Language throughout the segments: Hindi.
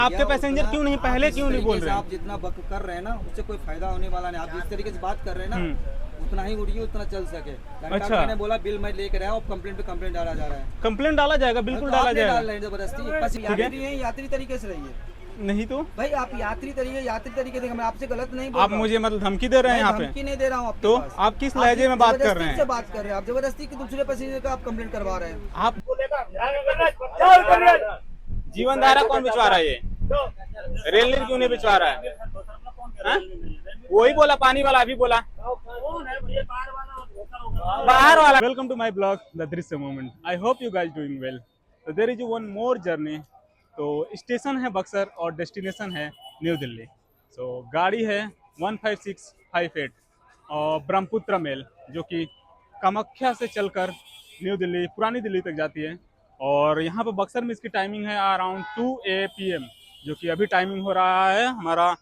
आपके पैसेंजर क्यों नहीं पहले क्यों नहीं बोल रहे? आप जितना बक कर रहे हैं ना उससे कोई फायदा होने वाला नहीं। आप जिस तरीके से बात कर रहे हैं ना उतना ही उड़िए उतना चल सके। अच्छा। मैंने बोला बिल मैं लेकर आया, कंप्लेंट पे कंप्लेंट डाला जा रहा है। कंप्लेंट डाला जाएगा, बिल्कुल तो डाला आप नहीं जाएगा। डाल रहे हैं जबरदस्ती। बस यात्री हैं, यात्री तरीके से रहिए। नहीं तो भाई आप यात्री तरीके से, मैं आपसे गलत नहीं बोल आप रहा हूं। मुझे मतलब धमकी दे रहे हैं यहाँ पे? धमकी नहीं दे रहा हूँ आपके तो पास। आप किस लहजे में बात कर रहे हैं? जबरदस्ती से बात कर रहे हैं आप, जबरदस्ती की दूसरे पैसेंजर का आप कंप्लेंट करवा रहे हैं। आप जीवन धारा कौन बिचवा रहा है? ये रेलवे क्यों नहीं बिचवा रहा है? हाँ? वही बोला, पानी वाला अभी बोला, बाहर वाला। Welcome to my blog the दृश्य moment. I hope you guys doing well. तो there is one more journey. तो स्टेशन है बक्सर और डेस्टिनेशन है न्यू दिल्ली। सो गाड़ी है 15658 और ब्रह्मपुत्र मेल, जो कि कामाख्या से चलकर न्यू दिल्ली पुरानी दिल्ली तक जाती है। और यहाँ पर बक्सर में इसकी टाइमिंग है अराउंड 2 PM, जो कि अभी टाइमिंग हो रहा है हमारा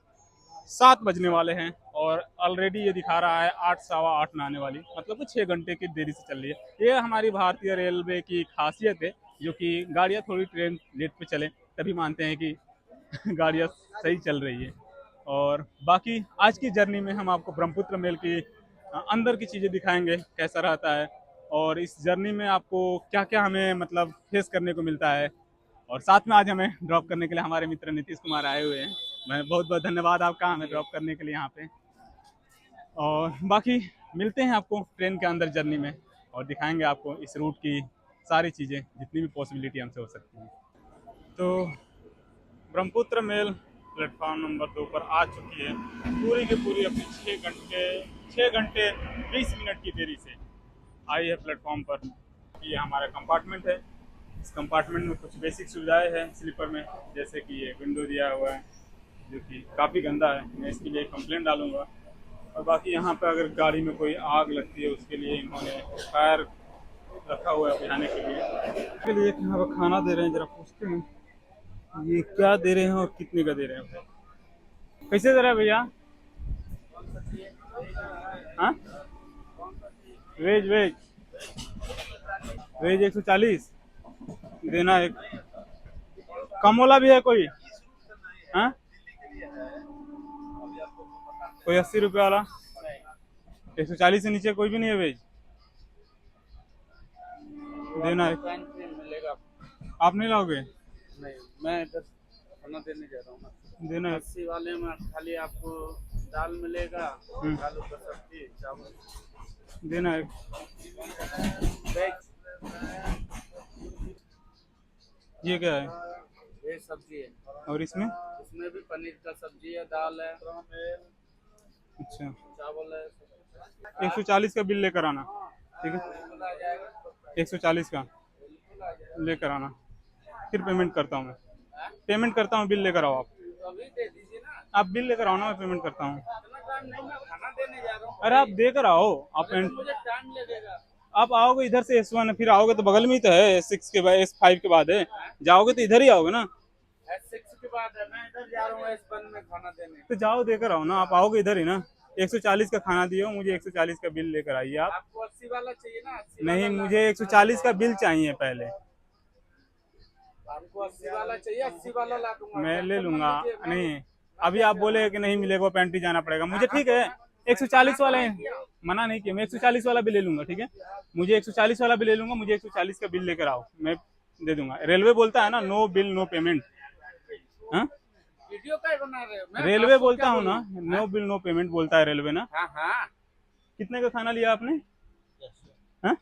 7 बजने वाले हैं। और ऑलरेडी ये दिखा रहा है 8 सवा 8 में आने वाली, मतलब 6 घंटे की देरी से चल रही है। ये हमारी भारतीय रेलवे की खासियत है, जो कि गाड़ियाँ थोड़ी ट्रेन लेट पे चले तभी मानते हैं कि गाड़ियाँ सही चल रही है। और बाकी आज की जर्नी में हम आपको ब्रह्मपुत्र मेल की अंदर की चीज़ें दिखाएंगे, कैसा रहता है और इस जर्नी में आपको क्या क्या हमें मतलब फेस करने को मिलता है। और साथ में आज हमें ड्रॉप करने के लिए हमारे मित्र नीतीश कुमार आए हुए हैं। मैं बहुत बहुत धन्यवाद आपका हमें ड्रॉप करने के लिए यहाँ पे। और बाकी मिलते हैं आपको ट्रेन के अंदर जर्नी में और दिखाएंगे आपको इस रूट की सारी चीज़ें, जितनी भी पॉसिबिलिटी हमसे हो सकती है। तो ब्रह्मपुत्र मेल प्लेटफॉर्म नंबर 2 पर आ चुकी है, पूरी की पूरी अपनी 6 घंटे 20 मिनट की देरी से आई है प्लेटफॉर्म पर। ये हमारा कंपार्टमेंट है। इस कंपार्टमेंट में कुछ बेसिक सुविधाएं हैं स्लीपर में, जैसे कि ये विंडो दिया हुआ है जो कि काफ़ी गंदा है, मैं इसके लिए कंप्लेंट डालूंगा। और बाकी यहाँ पे अगर गाड़ी में कोई आग लगती है उसके लिए इन्होंने फायर रखा हुआ है बुझाने के लिए एक यहाँ पर खाना दे रहे हैं। जरा पूछते हैं ये क्या दे रहे हैं और कितने का दे रहे हैं। कैसे दे रहे हैं भैया? हाँ, वेज वेज वेज 140 देना। एक कम वाला भी है कोई? हाँ, कोई 80 रुपये वाला? 140 से नीचे कोई भी नहीं है वेज? देना है। आप नहीं लाओगे? नहीं, मैं इधर खाना देने जा रहा हूँ ना। देना है। 80 वाले में खाली आपको दाल मिलेगा, आलू का सब्जी, चावल। देना है। ये क्या है? ये सब्जी है। और इसमें इसमें भी पनीर का सब्जी है, दाल है, अच्छा चावल है। 140 का बिल लेकर आना, ठीक है? 140 का लेकर आना, फिर पेमेंट करता हूँ मैं। पेमेंट करता हूँ, बिल लेकर आओ आप। अभी दे दीजिए ना। आप बिल लेकर आओ ना, मैं पेमेंट करता हूँ। इतना टाइम नहीं, मैं खाना देने जा रहा हूँ। अरे आप देकर आओ आप। मुझे टाइम लगेगा। आप आओगे इधर से S1, फिर आओगे तो बगल में ही तो है S6 के बाद, S5 के बाद है। जाओगे तो इधर ही आओगे ना। S6 के बाद है, मैं इधर जा रहा हूँ S1 में खाना देने। तो जाओ देकर आओ ना, आप आओगे इधर ही ना। 140 का खाना दियो, मुझे 140 का बिल लेकर आइए आप। आपको 80 वाला चाहिए ना? 80 नहीं, मुझे 140 का बिल चाहिए पहले। आपको 80 वाला चाहिए? 80 वाला ला दूंगा। मैं ले लूंगा। नहीं, अभी आप बोले कि नहीं मिलेगा, पेंट्री जाना पड़ेगा मुझे। ठीक है, 140 वाला है, मना नहीं किया। मैं 140 वाला भी ले लूंगा, ठीक है? मुझे 140 वाला भी ले लूंगा। मुझे 140 का बिल लेकर आओ, मैं दे दूंगा। रेलवे बोलता है ना नो बिल नो पेमेंट। हाँ, वीडियो क्या बना रहे हो? रेलवे बोलता हूँ ना, नो बिल नो पेमेंट बोलता है रेलवे ना। हाँ हाँ। कितने का खाना लिया आपने? हाँ,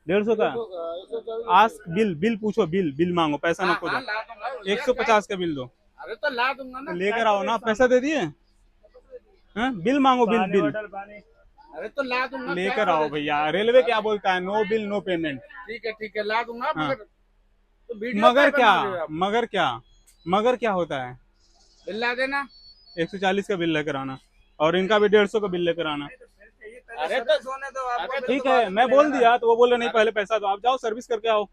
150 का। आस्क बिल, बिल पूछो, बिल बिल मांगो, पैसा नको दो। 150 का बिल दो। अरे तो ला दूंगा ना। लेकर आओ ना, पैसा दे दिए? हाँ, बिल मांगो, बिल बिल। अरे तो ला दूंगा। लेकर आओ भैया। रेलवे क्या बोलता है? No bill no payment. ठीक है ला दूंगा। हाँ। तो वीडियो मगर क्या क्या, बना रहे हो आप? मगर क्या होता है? बिल ला देना। 140 का बिल लेकर आना और इनका भी 150 का बिल लेकर आना। अरे तो सोने दो आपको। ठीक है, मैं बोल दिया तो वो बोले नहीं पहले पैसा दो। आप जाओ सर्विस करके आओ।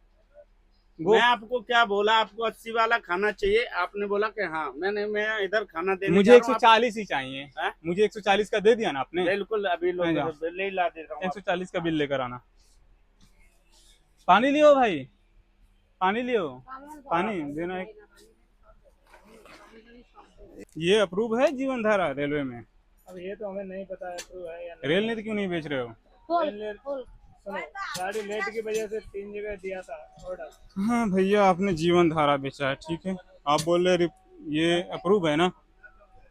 मैं आपको क्या बोला? आपको 80 वाला खाना चाहिए, आपने बोला कि हाँ। मैं इधर खाना देने मुझे जा रहा हूँ। 140 ही चाहिए। हाँ? मुझे 140 का दे दिया ना आपने? बिल्कुल, अभी मैं जाऊँ। बिल ही ला दे रहा हूँ। 140 का बिल लेकर आना। पानी लियो भाई, पानी लियो, पानी देना। एक ये अप्रूव है जीवन धारा रेलवे में? अब ये तो हमें नहीं पता है अप्रूव है या नहीं। रेल नीति क्यों नहीं बेच रहे हो? सुनो, गाड़ी लेट की वजह से 3 जगह दिया था ऑर्डर। हाँ भैया, आपने जीवन धारा बेचा है, ठीक है। आप बोल रहे ये अप्रूव है ना?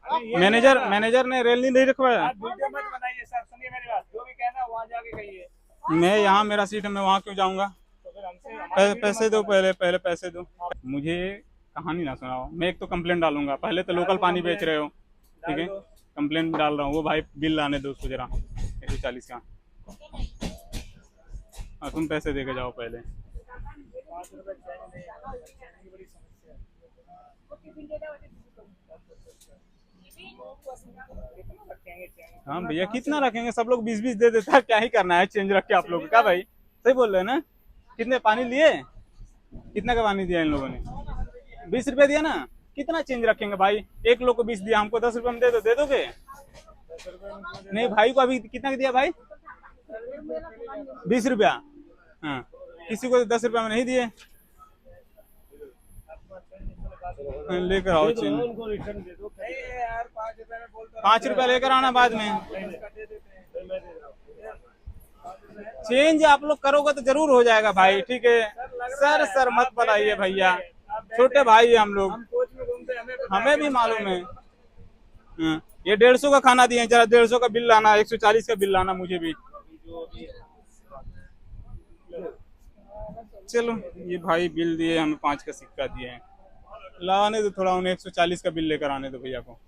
मैनेजर ने रेल नहीं रखवाया। आप वीडियो मत बनाइए सर, सुनिए मेरी बात, जो भी कहना वहाँ जाके कहिए। मैं यहाँ, मेरा सीट है, मैं वहाँ क्यों जाऊँगा? तो फिर हमसे पैसे दो, पहले पैसे दो। मुझे कहानी ना सुनाओ, मैं एक तो कंप्लेंट डालूंगा। पहले तो लोकल पानी बेच रहे हो, ठीक है, कंप्लेंट भी डाल रहा हूँ। वो भाई बिल लाने दो उसको जरा, 140 का। हाँ, तुम पैसे दे के जाओ पहले। 5 रुपए चाहिए, बड़ी समस्या है। हाँ भैया, कितना रखेंगे? सब लोग 20-20 दे देता है, क्या ही करना है चेंज रख के आप लोग का? भाई सही बोल रहे हैं ना? कितने पानी लिए? कितना का पानी दिया इन लोगों ने? 20 रुपए दिया ना? कितना चेंज रखेंगे भाई? एक लोग को 20 दिया, हमको 10 रुपए में दे दोगे? नहीं, भाई को अभी कितना दिया भाई? 20 रुपया। हाँ, किसी को 10 रुपया में नहीं दिए। लेकर आओ चेंज। उनको रिटर्न दे दो। नहीं यार, 5 रुपए में बोलता 5 रुपया लेकर आना बाद में। चेंज आप लोग करोगे तो जरूर हो जाएगा भाई, ठीक है। सर मत बताइए भैया, छोटे भाई है हम लोग, हम कोच में घूमते, हमें भी मालूम है। हाँ, ये 150 का खाना दिए, जरा 150 का बिल लाना, 140 का बिल लाना मुझे भी। चलो, ये भाई बिल दिए, हमें 5 का सिक्का दिए हैं। लाने दो थोड़ा, उन्हें 140 का बिल लेकर आने दो भैया को।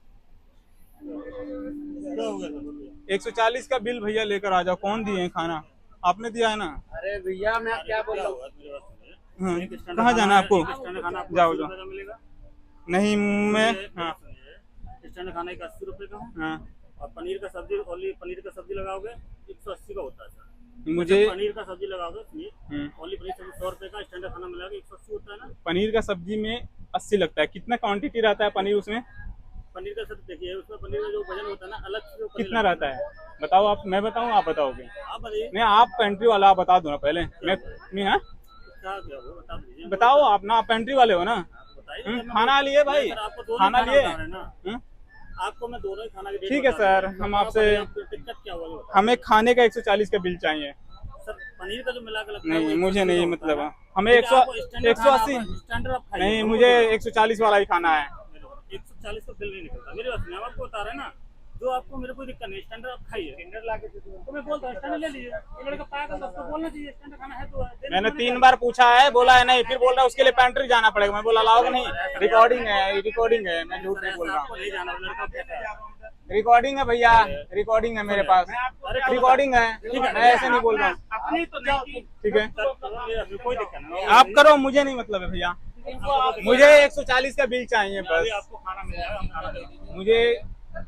140 का बिल भैया लेकर आ जाओ। कौन दिए हैं खाना? आपने दिया है ना? अरे भैया मैं क्या बोल रहा हूँ, हाँ, कहाँ जाना है आपको? जाओ। नहीं, मैं हाँ स्टैंड खाना एक 80 रुपए का है। हाँ, और पनीर का सब्जी, ओनली पनीर का सब्जी लगाओगे 180 का होता है सर। मुझे पनीर का सब्जी लगाओगे ओनली पनीर सब्जी 100 रुपए का, स्टैंड खाना मिलाओगे 180 होता है ना। पनीर का सब्जी में 80 लगता है। कितना क्वांटिटी रहता है पनीर उसमें? पनीर का सब्जी देखिए, उसमें पनीर का जो वजन होता है ना, अलग से पनीर कितना रहता है बताओ आप? मैं बताऊँ, आप बताओगे? आप बताइए नहीं, आप पेंट्री वाला, आप बता दो ना पहले। मैं नहीं, हाँ क्या क्या हो, बता दीजिए। बताओ आप ना, आप पेंट्री वाले हो ना? बताइए खाना लिए भाई, आपको दोनों खाना लिए बता रहे हैं ना। आपको मैं दोनों ही खाना के ठीक है सर, हम आपसे, दिक्कत क्या हुआ? हमें खाने का 140 का बिल चाहिए। सर पनीर का जो मिला के लगता है नहीं, मुझे नहीं, मतलब हमें 180 स्टैंडर्ड आप खाइए। नहीं, मुझे 140 वाला ही खाना है। 140 का बिल नहीं निकलता मेरी बात सुनिए, हम आपको बता रहे हैं ना, जो आपको मेरे को दिक्कत नहीं, स्टैंडर्ड आप खाइए। स्टैंडर्ड ला के तो मैं बोलता हूँ स्टैंडर्ड ले लीजिए। ये लड़का पागल, उसको बोलना चाहिए स्टैंडर्ड खाना है तो मैंने 3 बार पूछा है, बोला है नहीं, फिर बोल रहा है उसके लिए पेंट्री जाना पड़ेगा। मैं बोला लाओगे नहीं? रिकॉर्डिंग है, मैं झूठ नहीं बोल रहा हूँ। नहीं जाना, लड़का कहता है रिकॉर्डिंग है भैया, रिकॉर्डिंग है मेरे पास, रिकॉर्डिंग है, मैं ऐसे नहीं बोल रहा हूँ, अपनी तो नहीं, ठीक है। कोई दिक्कत नहीं, आप करो, मुझे नहीं मतलब है भैया, मुझे 140 का बिल चाहिए बस। आपको खाना मिल जाएगा, हम खाना देंगे। मुझे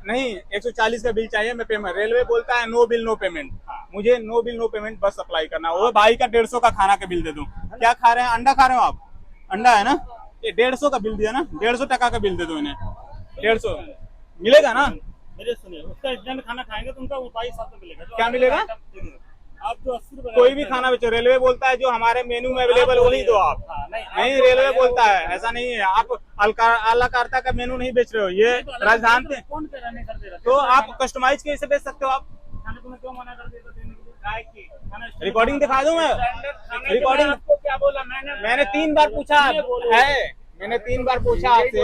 नहीं, 140 का बिल चाहिए। मैं पेमेंट, रेलवे बोलता है नो बिल नो पेमेंट, मुझे नो बिल नो पेमेंट बस अप्लाई करना। वो भाई का 150 का खाना का बिल दे दूं। क्या खा रहे हैं? अंडा खा रहे हो आप? अंडा है ना? ये 150 का बिल दिया ना, 150 टका का बिल दे दो इन्हें। 150 मिलेगा ना? मेरे सुनिए, उसका स्टैंड खाना खाएंगे तो उनका उपाय साथ में मिलेगा। क्या मिलेगा? आप जो 80 रुपए कोई भी खाना बेचो, रेलवे बोलता है जो हमारे मेनू में अवेलेबल वही दो आप। नहीं, रेलवे बोलता है, ऐसा नहीं है। आप अला कार्ता का मेनू नहीं बेच रहे हो, ये राजधानी पे। कौन कह रहा नहीं कर दे रहा? तो आप कस्टमाइज कैसे बेच सकते हो आप? खाने को मैं क्यों मना कर देता देने के लिए? रिकॉर्डिंग दिखा दूं मैं? रिकॉर्डिंग आपको क्या बोला मैंने 3 बार पूछा है, मैंने 3 बार पूछा आपसे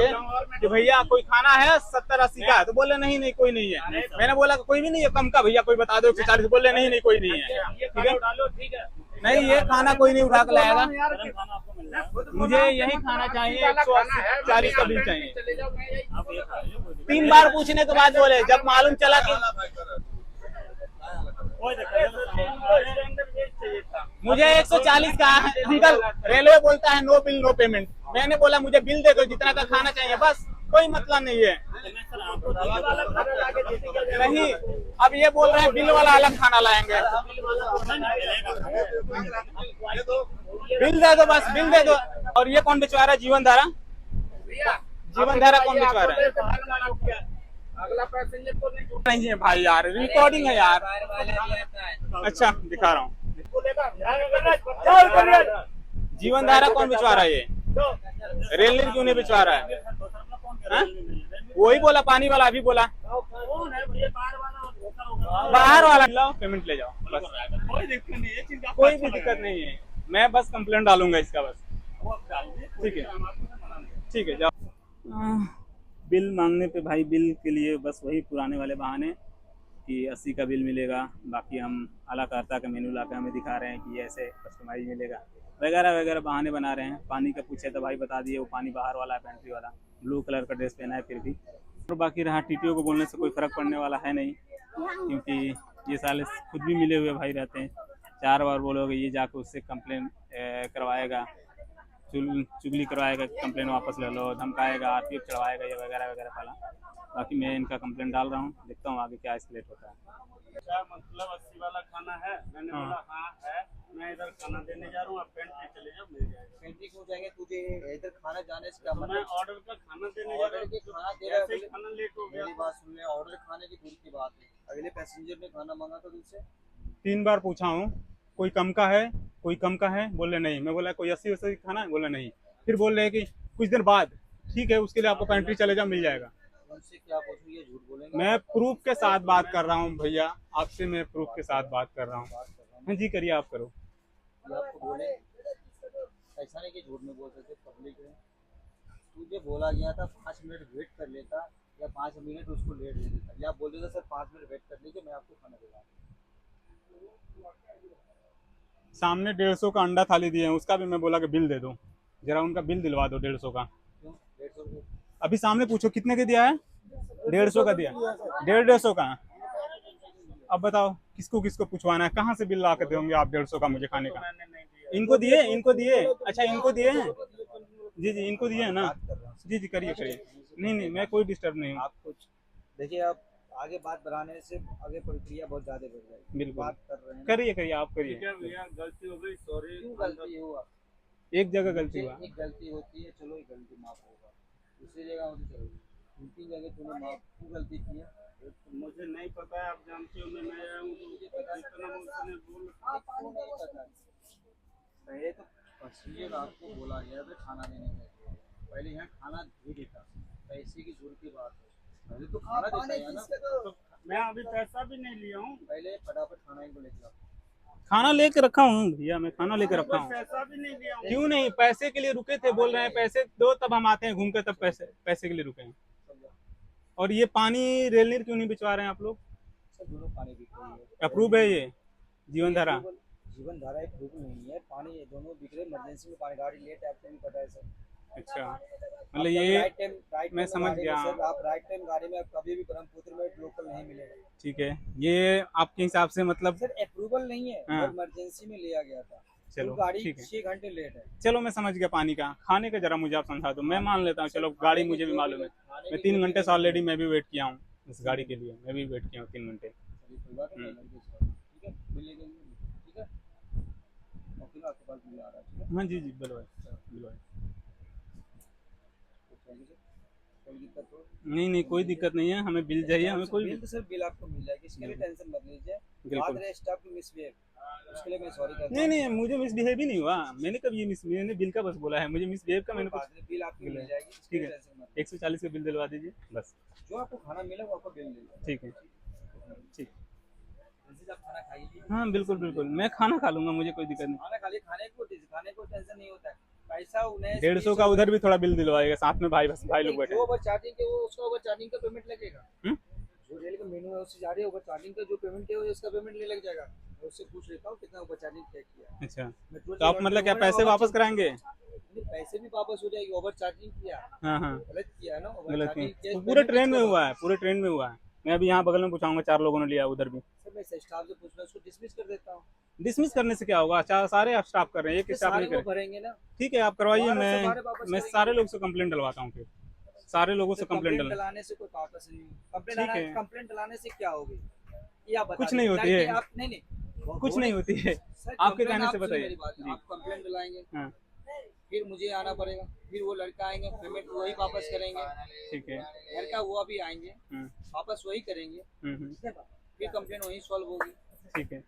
कि भैया कोई खाना है 70-80 का? तो बोले नहीं कोई नहीं है। मैंने बोला कोई भी नहीं है कम का भैया, कोई बता दो 140। बोले नहीं कोई नहीं है, ठीक है। डालो, ठीक है। नहीं, ये खाना कोई नहीं उठा के लाएगा, गरम खाना आपको मिल जाएगा। मुझे यही खाना चाहिए। 140 का बिल चाहिए। चले जाओ, मैं यही आप ये खाइए, कोई दिक्कत 3 बार पूछने के बाद बोले, जब मालूम चला कि कोई दिक्कत नहीं। मुझे 140 का अंकल, रेलवे बोलता है नो बिल नो पेमेंट। मैंने बोला मुझे बिल दे दो जितना का खाना चाहिए, बस, कोई मतलब नहीं है। नहीं, अब ये बोल रहे हैं बिल वाला अलग खाना लाएंगे। बिल दे दो बस, बिल दे दो। और ये कौन बिचवा रहा है? जीवन धारा, जीवन धारा कौन बिचवा रहा है? अगला पैसेंजर को नहीं है भाई यार, रिकॉर्डिंग है यार। अच्छा, दिखा रहा हूँ। जीवन धारा कौन बिचवा रहा है? ये रेल नीति क्यों नहीं बिचवा रहा है? हाँ? वही बोला पानी वाला, अभी बोला कौन है भैया? बाहर वाला और होकर होकर बाहर वाला लाओ, पेमेंट ले जाओ बस। कोई दिक्कत नहीं है, चिंता कोई भी दिक्कत नहीं है, मैं बस कंप्लेंट डालूंगा इसका बस। वो आप डाल दीजिए, ठीक है। हम आपको मना नहीं करेंगे। ठीक है जाओ। बिल मांगने पे भाई बिल के लिए बस वही पुराने वाले बहाने कि 80 का बिल मिलेगा, बाकी हम अला करता का मेनू लाकर हमें दिखा रहे हैं कि ऐसे कस्टमाइज मिलेगा, वगैरह वगैरह बहाने बना रहे हैं। पानी का पूछे तो भाई बता दिए वो पानी बाहर वाला है, पेंट्री वाला, ब्लू कलर का ड्रेस पहना है फिर भी। और बाकी रहा टीटीओ को बोलने से कोई फ़र्क पड़ने वाला है नहीं, क्योंकि ये साले खुद भी मिले हुए भाई रहते हैं। 4 बार बोलोगे ये जाकर उससे कंप्लेन करवाएगा, चुगली करवाएगा, कंप्लेन वापस ले लो, धमकाएगा, आरटीएफ चढ़वाएगा, ये वगैरह वगैरह वाला। बाकी मैं इनका कंप्लेन डाल रहा हूँ, देखता हूँ आगे क्या एस्केलेट होता है। क्या मतलब 80 वाला खाना है? मैंने बोला हाँ है, मैं इधर खाना देने जा रहा हूँ, आप पेंट्री चले जाओ, मिल जाएगा। पेंट्री क्यों जाएंगे? तुझे इधर खाना जाने से क्या तो मैं मतलब? ऑर्डर का खाना देने जा रहा ऑर्डर हूँ, के खाना दे रहा है, ऐसे ही खाना लेट हो गया। मेरी बात सुन ले, ऑर्डर खाने की दूर की बात है, अगले पैसेंजर ने खाना मांगा था तुझसे। 3 बार पूछा हूँ, कोई कम का है, कोई कम का है, बोले नहीं। मैं बोला कोई 80 खाना है, बोले नहीं। फिर बोल रहे हैं कि कुछ देर बाद, ठीक है उसके लिए आपको पेंट्री चले जाओ, मिल जाएगा। उनसे क्या पूछूं, ये झूठ बोलेंगे? मैं प्रूफ के साथ बात कर रहा हूँ भैया, आपसे मैं प्रूफ के साथ बात कर रहा हूँ। हाँ जी करिए, आप करो। ये आपको बोले ऐसा नहीं कि झूठ में बोल सकते पब्लिक है। तुझे बोला गया था 5 मिनट वेट कर लेता या 5 मिनट उसको लेट दे देता, या बोल देता सर 5 मिनट वेट कर लीजिए मैं आपको खाना देगा। सामने 150 का अंडा थाली दिए हैं, उसका भी मैं बोला कि बिल दे दो, जरा उनका बिल दिलवा दो 150 का। क्यों 150 रुपये? अभी सामने पूछो कितने के दिया है? 150 का दिया, 150 का। अब बताओ किसको किसको पूछवाना है, कहाँ से बिल ला के दोगे आप 150 का मुझे खाने का? मैंने नहीं दिया। इनको दिए, इनको दिए, अच्छा इनको दिए हैं, जी जी इनको दिए है ना, बात कर रहा हूँ। जी जी करिए करिए। नहीं नहीं मैं कोई डिस्टर्ब नहीं हूँ। आप कुछ देखिए, आप आगे बात बढ़ाने से आगे प्रक्रिया बहुत ज्यादा बढ़ जाएगी। बिल्कुल। बात कर रहे हैं, करिए करिए, आप ठीक है करिए। भैया, गलती हो गई, सॉरी। क्यों गलती हुआ? एक जगह गलती हुआ, एक गलती होती है, चलो एक गलती माफ होगा, दूसरी जगह होती चलो 3 जगह तूने माफ क्यों गलती की है? मुझे नहीं पता है, आप जानते हो मैं नया हूँ, तो जितना मुझसे बोल। क्यों नहीं पता? पहले तो पैसेंजर आपको बोला गया था खाना देने का, पहले यहाँ खाना दे देता, पैसे की जरूरत की बात है, पहले तो खाना देता है ना। तो मैं अभी पैसा भी नहीं लिया हूँ, पहले फटाफट खाना इनको लेके आओ। खाना लेके रखा हूँ भैया, मैं खाना लेके रखा हूँ। पैसा भी नहीं लिया हूँ। क्यों नहीं, पैसे के लिए रुके थे, बोल रहे हैं पैसे दो तब हम आते हैं घूम कर, तब पैसे के लिए रुके हैं। और ये पानी रेलनीर क्यों नहीं बिचवा रहे हैं आप लोग? सर दोनों पानी बिक रही है, अप्रूव है ये जीवन धारा? जीवन धारा एक प्रूफ नहीं है, पानी ये दोनों बिक रहे, इमरजेंसी में पानी गाड़ी लेट है, आपको भी पता है सर। अच्छा मतलब ये राइट मैं समझ गया। सर, आप राइट टाइम गाड़ी में कभी भी ब्रह्मपुत्र में लोकल नहीं मिलेगा। ठीक है, ये आपके हिसाब से मतलब सर अप्रूवल नहीं है, हाँ। इमरजेंसी में लिया गया था, चलो, तो गाड़ी ठीक है। 6 घंटे लेट है। चलो मैं समझ गया। पानी का, खाने का जरा मुझे आप समझा दो, मैं मान लेता हूँ, चलो गाड़ी मुझे भी मालूम है, मैं 3 घंटे से ऑलरेडी मैं भी वेट किया हूँ इस गाड़ी के लिए, मैं भी वेट किया हूँ 3 घंटे। चलिए कोई बात नहीं, ठीक है मिलेगा, ठीक है और फिर आपके पास बिल आ रहा है, ठीक है हाँ जी जी बिल्कुल बिल्कुल। कोई दिक्कत हो? नहीं नहीं कोई दिक्कत नहीं है, हमें बिल चाहिए, हमें कोई बिल तो सर बिल आपको मिल जाएगी, इसके लिए टेंशन मत लीजिए। बिल्कुल। बात रहे स्टाफ की मिसबिहेव, उसके लिए मैं सॉरी करता नहीं नहीं मुझे मिसबिहेव ही नहीं हुआ, मैंने कभी मैंने बिल का बस बोला है, मुझे मिसबिहेव का मैंने कुछ। बिल आपकी मिल जाएगी, इसके ठीक लिए है, टेंशन मत 140 का बिल दिलवा दीजिए बस। जो आपको खाना मिला वो आपको बिल मिल जाएगा। ठीक है ठीक। जैसे आप खाना खाइए, हाँ बिल्कुल बिल्कुल, मैं खाना खा लूंगा, मुझे कोई दिक्कत नहीं। खाना खा लिए, खाने को टेंशन नहीं होता है, पैसा उन्हें 150 का उधर भी थोड़ा बिल दिलवाएगा, साथ में भाई भाई लोग बैठे जो हैं। ओवर चार्जिंग के वो उसका ओवर चार्जिंग का पेमेंट लगेगा। हम्म? जो रेल का मेनू है उससे जा रही है, ओवर चार्जिंग का जो पेमेंट है उसका पेमेंट नहीं लग जाएगा। मैं उससे पूछ लेता हूँ कितना ओवर चार्जिंग तय किया। अच्छा मेट्रो तो आप मतलब क्या पैसे वापस कराएंगे? पैसे भी वापस हो जाएगी, ओवर चार्जिंग किया, हाँ हाँ गलत किया है ना, ओवर गलत चार्जिंग नहीं, तो पूरे पेमेंट ट्रेन में किसका हुआ है, पूरे ट्रेन में हुआ है। मैं अभी यहाँ बगल में पूछाऊंगा, 4 लोगों ने लिया उधर भी। सर मैं स्टाफ से पूछना, उसको डिसमिस कर देता हूँ। डिसमिस करने से क्या होगा? सारे आप स्टाफ कर रहे हैं, एक स्टाफ सारे नहीं वो करे। भरेंगे ना, ठीक है आप करवाइए, दोबारा से सारे मैं वापस मैं करेंगे। सारे लोग से कंप्लेंट डलवाता हूँ, फिर सारे लोगों से कंप्लेंट डल। डलाने से कोई वापस नहीं, ठीक है। कंप्लेंट डलाने से क्या होगी ये आप बता कुछ नहीं दीजिए। होती है। आप नहीं कुछ नहीं होती है, सर, आपके complaint कहने से आप सुनिए बताइए मेरी बात, जी। आप कंप्लेंट दिलाएंगे, हाँ फिर मुझे आना पड़ेगा, फिर वो लड़का आएंगे, पेमेंट वही वापस करेंगे, ठीक है। घर का वो अभी आएंगे वापस वही करेंगे, फिर कंप्लेंट वही सॉल्व होगी। ठीक है।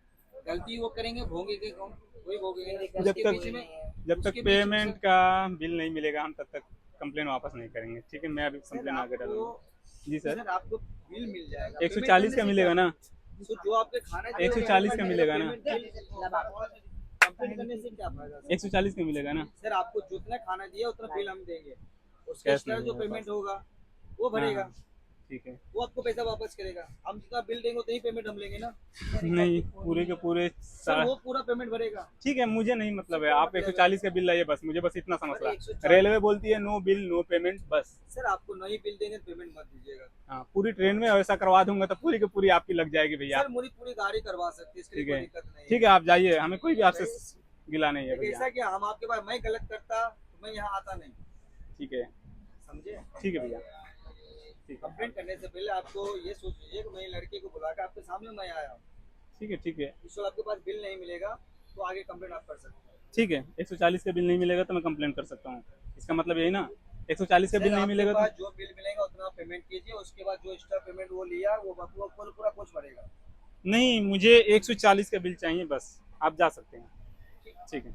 गलती वो करेंगे, भोगेंगे कौन? वही भोगेंगे। जब उसके बीच में तक उसके बीच में पेमेंट का बिल नहीं मिलेगा हम तब तक कंप्लेन वापस नहीं करेंगे, ठीक है। मैं अभी कंप्लेन आगे आपको डालूंगा। जी सर, सर आपको बिल मिल जाएगा 140 का मिलेगा ना? तो जो आपके खाना 140 का मिलेगा ना? कंप्लेन करने से क्या फायदा? 140 का मिलेगा ना? सर आपको जितना खाना दिया उतना बिल हम देंगे, उसके कैश एक्स्ट्रा नहीं जो है मेरे पेमेंट होगा वो भरेगा, हाँ, ठीक है। वो आपको पैसा वापस करेगा। हम जितना बिल देंगे उतनी पेमेंट हम लेंगे ना। नहीं, पूरे के पूरे सर वो पूरा पेमेंट भरेगा। ठीक है, मुझे नहीं मतलब है, आप 140 का बिल लाइए बस, मुझे बस इतना समझ रहा है। 140 रेलवे बोलती है नो बिल नो पेमेंट, बस। सर आपको नहीं बिल देंगे पेमेंट मत दीजिएगा। हाँ, पूरी ट्रेन में ऐसा करवा दूंगा तो पूरी की पूरी आपकी लग जाएगी भैया। सर मुझे पूरी गाड़ी करवा सकते हैं, इसके लिए ठीक है, कोई दिक्कत नहीं ठीक है, आप जाइए, हमें कोई भी आपसे गिला नहीं है लेकिन भैया। ऐसा क्या हम आपके पास, मैं गलत करता तो मैं यहाँ आता नहीं, ठीक है, समझे? ठीक है भैया, ठीक है, कंप्लेंट करने से पहले आपको ये सोच लीजिए कि मैं लड़के को बुला के आपके सामने मैं आया हूँ। ठीक है, ठीक है, इस वक्त आपके पास बिल नहीं मिलेगा तो आगे कंप्लेंट आप कर सकते हैं। ठीक है। 140 का बिल नहीं मिलेगा तो मैं कंप्लेन कर सकता हूँ, इसका मतलब यही ना? 140 का बिल नहीं मिलेगा तो तो जो बिल मिलेगा उतना पेमेंट कीजिए, उसके बाद जो एक्स्ट्रा पेमेंट वो लिया वो पूरा कुछ भरेगा। नहीं, मुझे 140 का बिल चाहिए बस, आप जा सकते हैं, ठीक है।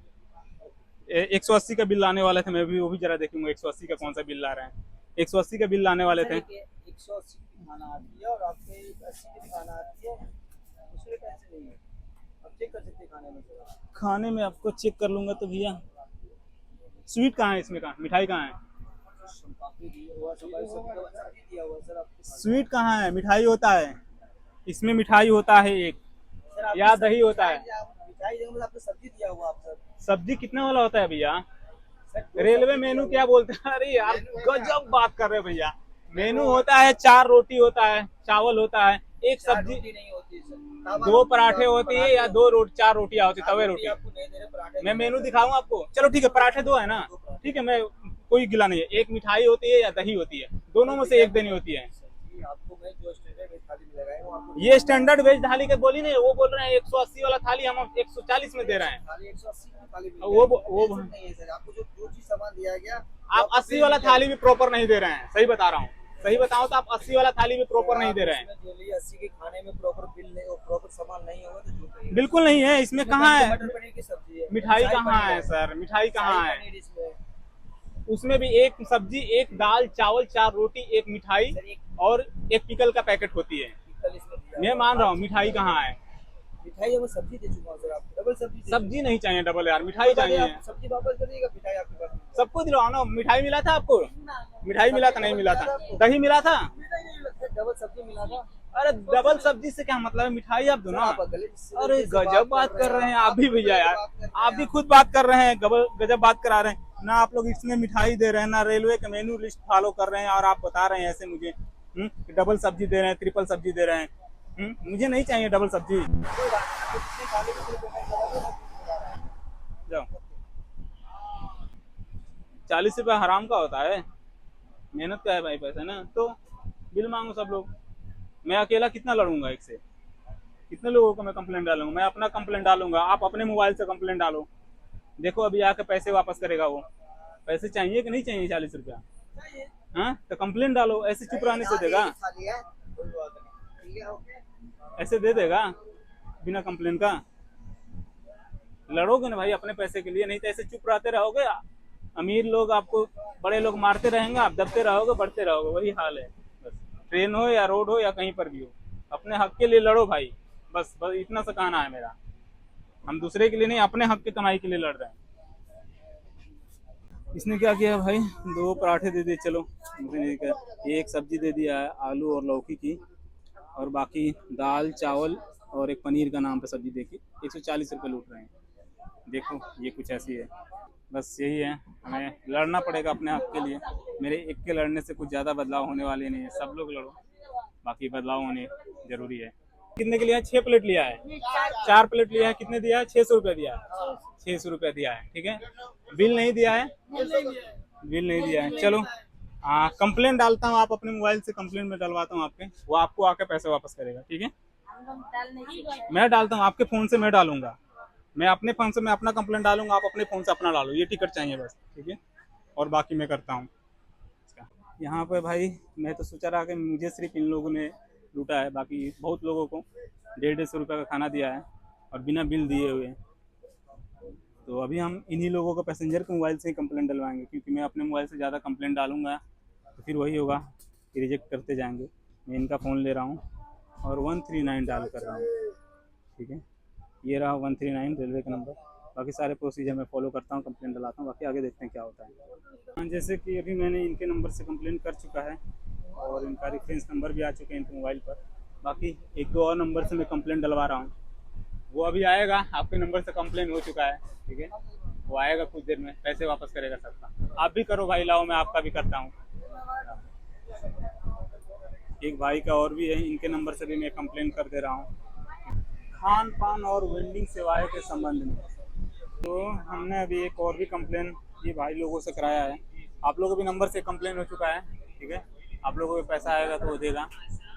180 का बिल लाने वाले थे, मैं भी वो भी जरा देखूंगा 180 का कौन सा बिल ला रहे हैं। 180 का बिल लाने वाले थे। 180 की खाना आती है और आपके 80 की खाना आती है, दूसरे पैसे नहीं है। आप चेक कर सकते हैं खाने में जरा। खाने में आपको चेक कर लूंगा तो भैया। स्वीट कहाँ है इसमें, कहाँ मिठाई कहाँ है? काफी दिया हुआ सब्जी दिया हुआ सर आपके पास। स्वीट कहाँ है? मिठाई होता है इसमें, मिठाई होता है एक सर आपको या दही होता है। मिठाई देंगे, आपको सब्जी दिया हुआ आप सर। सब्जी कितने वाला होता है भैया? सर रेलवे मेनू क्या बोलते हैं? अरे यार गजब बात कर रहे हैं भैया। मेनू होता है 4 रोटी होता है, चावल होता है, एक सब्जी, रोटी नहीं होती सर, 2 पराठे होते हैं या 2 रोटी, 4 रोटियां होती, तवे रोटी। आपको नहीं दे रहे पराठे। मैं मेनू दिखाऊं आपको? चलो ठीक है, पराठे 2 है ना, ठीक है, मैं कोई गिला नहीं है। एक मिठाई होती है या दही होती है, दोनों में से एक देनी होती है। आपको मैं जो स्टैंडर्ड वेज थाली मिलेगा वो आपको ये स्टैंडर्ड वेज थाली के बोली नहीं, वो बोल रहे हैं 180 वाला थाली हम 140 में दे रहे हैं। थाली 180 की थाली वो नहीं है सर, आपको जो चीज सामान दिया गया आप 80 वाला थाली भी प्रॉपर नहीं दे रहे हैं, सही बता रहा हूँ, सही बताऊं तो आप 80 वाला थाली भी प्रॉपर नहीं दे रहे हैं। जो लिए 80 के खाने में प्रॉपर बिल नहीं और प्रॉपर सामान नहीं होगा तो जो कहिए। बिल्कुल नहीं है, इसमें कहाँ है? मटर पनीर की सब्जी है, मिठाई कहाँ है सर? मिठाई कहाँ है? पनीर इसमें उसमें भी एक सब्जी, एक दाल, चावल, 4 रोटी, एक मिठाई और एक पिकल का पैकेट होती है। पिकल इसमें दिया मैं मान रहा हूँ, मिठाई कहाँ है? मिठाई है वो सब्जी दे चुका हूं सर आपको, डबल सब्जी सब्जी नहीं चाहिए डबल यार, मिठाई चाहिए। आप सब्जी वापस कर दीजिएगा, मिठाई आपके पास सबको दिलवाओ ना। मिठाई मिला था आपको? मिठाई मिला था? नहीं मिला था। दही मिला था? मिठाई नहीं लगता, डबल सब्जी मिला था। अरे डबल सब्जी से क्या मतलब है? मिठाई आप दो ना। आप गलत अरे गजब बात कर रहे हैं आप भी भैया यार, आप भी खुद बात कर रहे हैं, गजब बात करा रहे हैं ना। आप लोग इसमें मिठाई दे रहे हैं ना, रेलवे का मेनू लिस्ट फॉलो कर रहे हैं, और आप बता रहे हैं ऐसे मुझे कि डबल सब्जी दे रहे हैं, ट्रिपल सब्जी दे रहे हैं। मुझे नहीं चाहिए डबल सब्जी। जाओ, 40 रुपया हराम का होता है, मेहनत का है भाई पैसा ना। तो बिल मांगो सब लोग, मैं अकेला कितना लड़ूंगा? एक से कितने लोगों को मैं कंप्लेंट डालूंगा? मैं अपना कंप्लेंट डालूंगा, आप अपने मोबाइल से कंप्लेंट डालो। देखो अभी आके पैसे वापस करेगा वो। पैसे चाहिए कि नहीं चाहिए 40 रुपया? हाँ तो कंप्लेंट डालो, ऐसे चुप रहने से देगा? ऐसे दे देगा बिना कंप्लेंट का? लड़ोगे ना भाई अपने पैसे के लिए, नहीं तो ऐसे चुप रहते रहोगे। अमीर लोग आपको, बड़े लोग मारते रहेंगे, आप दबते रहोगे, बढ़ते रहोगे, वही हाल है। बस ट्रेन हो या रोड हो या कहीं पर भी हो, अपने हक के लिए लड़ो भाई, बस इतना सा कहना है मेरा। हम दूसरे के लिए नहीं, अपने हक की कमाई के लिए लड़ रहे हैं। इसने क्या किया भाई, 2 पराठे दे दिए, चलो एक सब्जी दे दिया है आलू और लौकी की, और बाकी दाल चावल और एक पनीर का नाम पे सब्जी देखी 140 रुपये लूट रहे हैं। देखो ये कुछ ऐसी है, बस यही है, हमें लड़ना पड़ेगा अपने हक के लिए। मेरे एक के लड़ने से कुछ ज़्यादा बदलाव होने वाले नहीं है, सब लोग लड़ो, बाकी बदलाव होने जरूरी है। कितने के लिया है? 6 प्लेट लिया है, 4 प्लेट लिया है, कितने दिया है? 600 रुपये दिया है, 600 रुपये दिया है, ठीक है। बिल नहीं दिया है, बिल नहीं दिया है, चलो हाँ कंप्लेंट डालता हूँ, आप अपने मोबाइल से कंप्लेंट में डलवाता हूँ आपके, वो आपको आके पैसे वापस करेगा, ठीक है। मैं डालता हूँ आपके फ़ोन से, मैं डालूंगा, मैं अपने फ़ोन से मैं अपना कंप्लेंट डालूंगा, आप अपने फ़ोन से अपना डालो, ये टिकट चाहिए बस, ठीक है, और बाकी मैं करता हूँ। यहाँ पे भाई मैं तो सोचा रहा कि मुझे सिर्फ इन लोगों ने लूटा है, बाकी बहुत लोगों को 150-150 रुपये का खाना दिया है और बिना बिल दिए हुए। तो अभी हम इन्हीं लोगों का पैसेंजर के मोबाइल से ही कंप्लेंट डलवाएंगे, क्योंकि मैं अपने मोबाइल से ज़्यादा कंप्लेंट डालूंगा तो फिर वही होगा कि रिजेक्ट करते जाएंगे। मैं इनका फ़ोन ले रहा हूँ और 139 डाल कर रहा हूँ। ठीक है, ये रहा 139 रेलवे का नंबर। बाकी सारे प्रोसीजर मैं फॉलो करता हूँ, कंप्लेंट डलाता हूँ, बाकी आगे देखते हैं क्या होता है। जैसे कि अभी मैंने इनके नंबर से कंप्लेंट कर चुका है और इनका रेफरेंस नंबर भी आ चुके हैं इनके मोबाइल पर। बाकी एक दो और नंबर से मैं कंप्लेंट डलवा रहा हूँ, वो अभी आएगा। आपके नंबर से कंप्लेंट हो चुका है, ठीक है, वो आएगा कुछ देर में, पैसे वापस करेगा सबका। आप भी करो भाई, लाओ मैं आपका भी करता हूँ। एक भाई का और भी है, इनके नंबर से भी मैं कंप्लेंट कर दे रहा हूँ खान पान और वेंडिंग सेवाएं के संबंध में। तो हमने अभी एक और भी कंप्लेन ये भाई लोगों से कराया है। आप लोगों के भी नंबर से कंप्लेन हो चुका है, ठीक है। आप लोगों को पैसा आएगा तो वो देगा,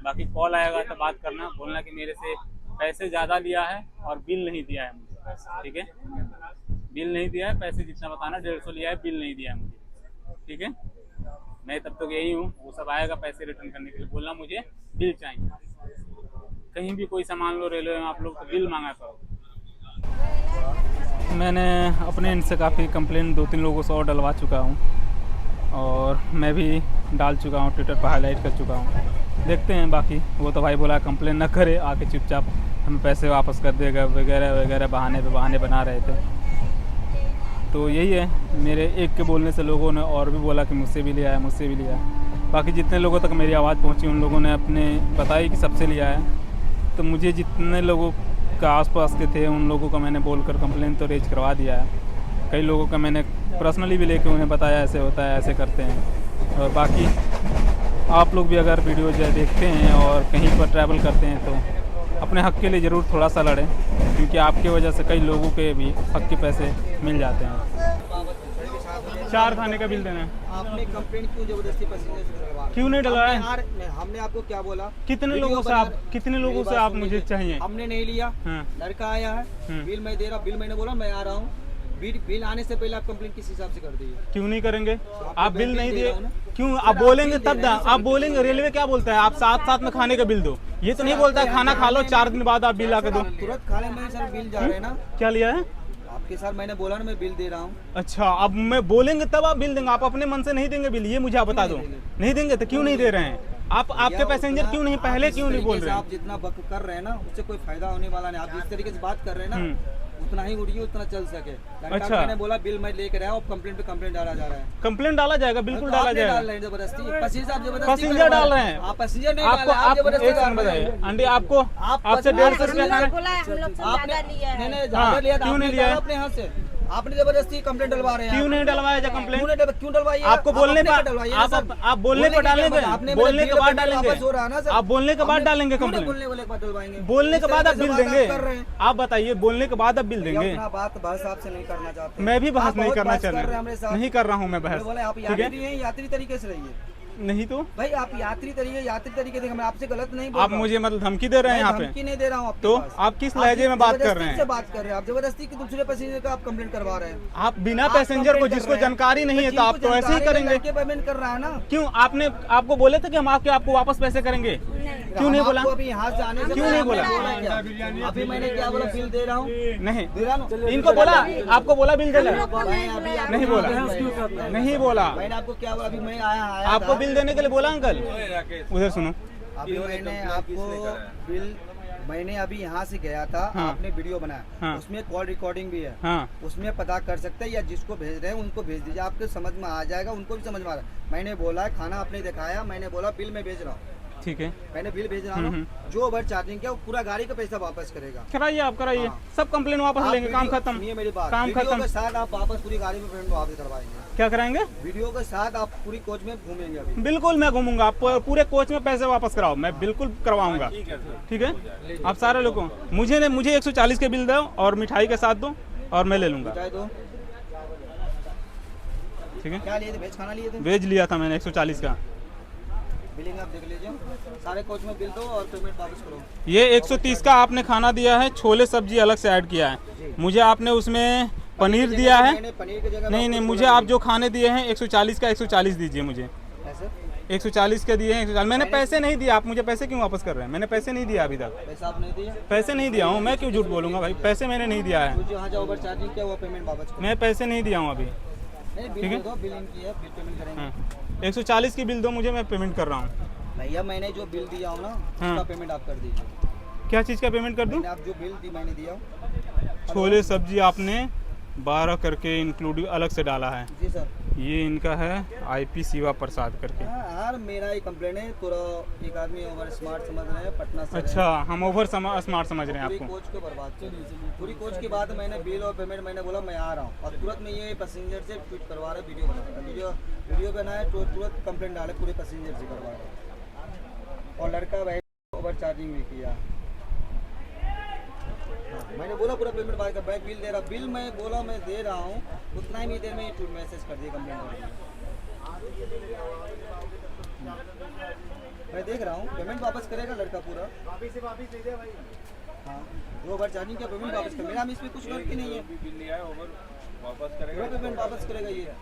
बाकी कॉल आएगा तो बात करना, बोलना कि मेरे से पैसे ज़्यादा लिया है और बिल नहीं दिया है मुझे, ठीक है। बिल नहीं दिया है, पैसे जितना बताना 150 लिया है, बिल नहीं दिया है मुझे, ठीक है। मैं तब तक यही हूँ, वो सब आएगा पैसे रिटर्न करने के लिए, बोलना मुझे बिल चाहिए। कहीं भी कोई सामान लो रेलवे में आप लोग तो बिल मांगा करो। मैंने अपने इनसे काफ़ी कंप्लेंट 2-3 लोगों से और डलवा चुका हूँ और मैं भी डाल चुका हूँ, ट्विटर पर हाईलाइट कर चुका हूँ। देखते हैं बाकी। वो तो भाई बोला कंप्लेन ना करे, आके चुपचाप हमें पैसे वापस कर देगा वगैरह वगैरह, बहाने पे बहाने बना रहे थे। तो यही है, मेरे एक के बोलने से लोगों ने और भी बोला कि मुझसे भी लिया है, मुझसे भी लिया है। बाकी जितने लोगों तक मेरी आवाज़ पहुंची उन लोगों ने अपने बताई कि सबसे लिया है। तो मुझे जितने लोगों का आसपास के थे उन लोगों का मैंने बोलकर कंप्लेन तो रेज करवा दिया है। कई लोगों का मैंने पर्सनली भी लेके उन्हें बताया ऐसे होता है, ऐसे करते हैं। और बाकी आप लोग भी अगर वीडियो जो देखते हैं और कहीं पर ट्रैवल करते हैं तो अपने हक़ के लिए ज़रूर थोड़ा सा लड़ें, क्योंकि आपकी वजह से कई लोगों के भी हक़ के पैसे मिल जाते हैं। 4 खाने का बिल देना है। आपने कंप्लेंट क्यों जबरदस्ती पैसेंजर से डलवा? क्यों नहीं डलवाया? हमने आपको क्या बोला? कितने लोगों से आप मुझे चाहिए? हमने नहीं लिया। हाँ। लड़का आया है, बिल मैं दे रहा, बिल मैंने बोला मैं आ रहा हूँ। बिल आने से पहले आप कंप्लेंट किस हिसाब से कर दी? क्यों नहीं करेंगे? आप बिल नहीं दिए क्यों? आप बोलेंगे तब ना, आप बोलेंगे। रेलवे क्या बोलता है, आप साथ में खाने का बिल दो। ये तो नहीं बोलता है खाना खा लो 4 दिन बाद आप बिल आके दो। तुरंत खाने में सर बिल जा रहे हैं ना। क्या लिया है आपके साथ? मैंने बोला ना मैं बिल दे रहा हूँ। अच्छा, अब मैं बोलेंगे तब आप बिल देंगे, आप अपने मन से नहीं देंगे बिल, ये मुझे आप बता दो। नहीं देंगे तो क्यों नहीं दे रहे हैं? आप आपके पैसेंजर क्यों नहीं, पहले क्यों नहीं बोल रहे हैं? आप जितना वक्त कर रहे हैं ना उससे कोई फायदा होने वाला नहीं। आप जिस तरीके से बात कर रहे हैं ना उतना ही उड़िए, उतना चल सके। अच्छा, मैंने बोला बिल मैं लेकर आया, कंप्लेंट पे कंप्लेंट डाला जा रहा है। कंप्लेंट डाला जाएगा, बिल्कुल डाला जाएगा। डाल रहे हैं जबरदस्ती, पैसेंजर डाल रहे हैं। आप पैसेंजर नहीं आपको आप जबरदस्ती एक सेकंड बताइए आंटी, आपको आपसे 150 रुपया आपने लिया, क्यों नहीं लिया अपने हाथ से? आपने जबरदस्ती कंप्लेंट डलवा रहे हैं। क्यों नहीं डलवाया जा कंप्लेंट? क्यों डलवाई? आपको बोलने पर आप बोलने पर डालेंगे, बोलने के बाद डालेंगे। आप बोलने के बाद डालेंगे कंप्लेंट, बोलने के बाद आप बिल देंगे। आप बताइए, बोलने के बाद आप बिल देंगे। बात बहस आपसे नहीं करना चाहते। मैं भी बहस नहीं करना चाह रहा, नहीं कर रहा हूँ मैं बहस। आप यात्री हैं, यात्री तरीके से रहिए। नहीं तो भाई आप यात्री तरीके से, मैं आपसे गलत नहीं बोल आप मुझे मतलब धमकी दे रहे हैं यहाँ पे? धमकी नहीं दे रहा हूँ। तो आप किस लहजे में बात कर रहे हैं? बात कर रहे हैं आप जबरदस्ती की, दूसरे पैसेंजर का आप कंप्लेंट करवा रहे हैं। आप बिना पैसेंजर को, जिसको जानकारी नहीं है तो आप तो ऐसे ही करेंगे। पेमेंट कर रहा है ना। क्यों आपने आपको बोले थे कि हम आपको वापस पैसे करेंगे? क्यों नहीं बोला? अभी यहाँ से आने से क्यों नहीं बोला? अभी मैंने क्या बोला? बिल दे रहा हूँ। नहीं दे रहा हूँ। इनको बोला, आपको बोला बिल देना? नहीं बोला, नहीं बोला। मैंने आपको क्या बोला? अभी मैं आया आपको बिल देने के लिए बोला अंकल? उधर सुनो, अभी मैंने आपको बिल, मैंने अभी यहाँ से गया था। हाँ। आपने वीडियो बनाया। हाँ। उसमें कॉल रिकॉर्डिंग भी है। हाँ। उसमें पता कर सकते हैं, या जिसको भेज रहे हैं उनको भेज दीजिए, आपको समझ में आ जाएगा, उनको भी समझ में आ रहा है। मैंने बोला खाना आपने दिखाया, मैंने बोला बिल मैं भेज रहा हूँ। ठीक है, मैंने बिल भेज रहा हूँ। जो ओवर चार्जिंग किया वो पूरा गाड़ी का पैसा वापस करेगा। कराइए, आप कराइए। हाँ। सब कंप्लेन वापस लेंगे, काम खत्म। सुनिए मेरी बात, काम वीडियो खत्म। के साथ आप वापस पूरी गाड़ी में पेमेंट वापस करवाएंगे। क्या कराएंगे? वीडियो के साथ आप पूरी कोच में घूमेंगे अभी। बिल्कुल मैं घूमूंगा, आप पूरे कोच में पैसे वापस कराओ, मैं बिल्कुल करवाऊंगा। ठीक है, आप सारे लोगों मुझे 140 के बिल दो और मिठाई के साथ दो और मैं ले लूंगा। ठीक है, क्या लिए थे? वेज खाना लिए थे? वेज लिया था मैंने 140 का। बिलिंग आप देख लीजिए, सारे कोच में बिल दो और पेमेंट वापस करो। ये 130 का आपने खाना दिया है, छोले सब्जी अलग से ऐड किया है। मुझे आपने उसमें पनीर दिया है। पनीर की जगह नहीं, मुझे आप जो खाने दिए हैं 140 का 140 दीजिए मुझे। ऐसे 140 के दिए हैं 140। मैंने पैसे नहीं दिए, आप मुझे पैसे क्यों वापस कर रहे हैं? मैंने पैसे नहीं दिया अभी तक। पैसा आप नहीं दिए, पैसे नहीं दिया हूँ, मैं क्यों झूठ बोलूँगा भाई? पैसे मैंने नहीं दिया है, जो जहाँ ओवर चार्जिंग किया वो पेमेंट वापस करो। मैं पैसे नहीं दिया हूँ अभी। नहीं बिल दे दो, बिल इनकी है, बिल पेमेंट करेंगे। हाँ 140 की बिल दो मुझे, मैं पेमेंट कर रहा हूँ। भैया मैंने जो बिल दिया हूँ ना हाँ। उसका पेमेंट आप कर दीजिए। क्या चीज़ का पेमेंट कर दूँ? मैंने आप जो बिल दी मैंने दिया हूँ। छोले सब्जी आपने 12 करके इंक्लूड अलग से डाला है। जी सर। ये इनका है IP शिवा प्रसाद करके। हाँ यार मेरा ही कंप्लेन है, पूरा एक आदमी ओवर स्मार्ट समझ रहे हैं, पटना से अच्छा, हम ओवर स्मार्ट समझ रहे हैं पूरी आपको। कोच को बर्बाद कर दी। पूरी कोच के बाद मैंने बिल और पेमेंट मैंने बोला मैं आ रहा हूँ, और तुरंत में ये पैसेंजर से ट्वीट करवा रहा है, वीडियो बना रहा है, वीडियो बनाया तो तुरंत कंप्लेंट डाले, पूरे पैसेंजर से करवा रहा है। और लड़का भाई ओवर चार्जिंग भी किया। मैंने बोला पूरा पेमेंट बाय कर, मैं बिल दे रहा, बिल मैं बोला मैं दे रहा हूँ, उतना ही देर में मैसेज कर दिया कंप्लेंट कर। मैं देख रहा हूँ पेमेंट वापस करेगा लड़का पूरा। हाँ जो ओवर चार्जिंग का पेमेंट वापस कर, मेरा इसमें कुछ गलती नहीं है, पूरा पेमेंट वापस करेगा ये।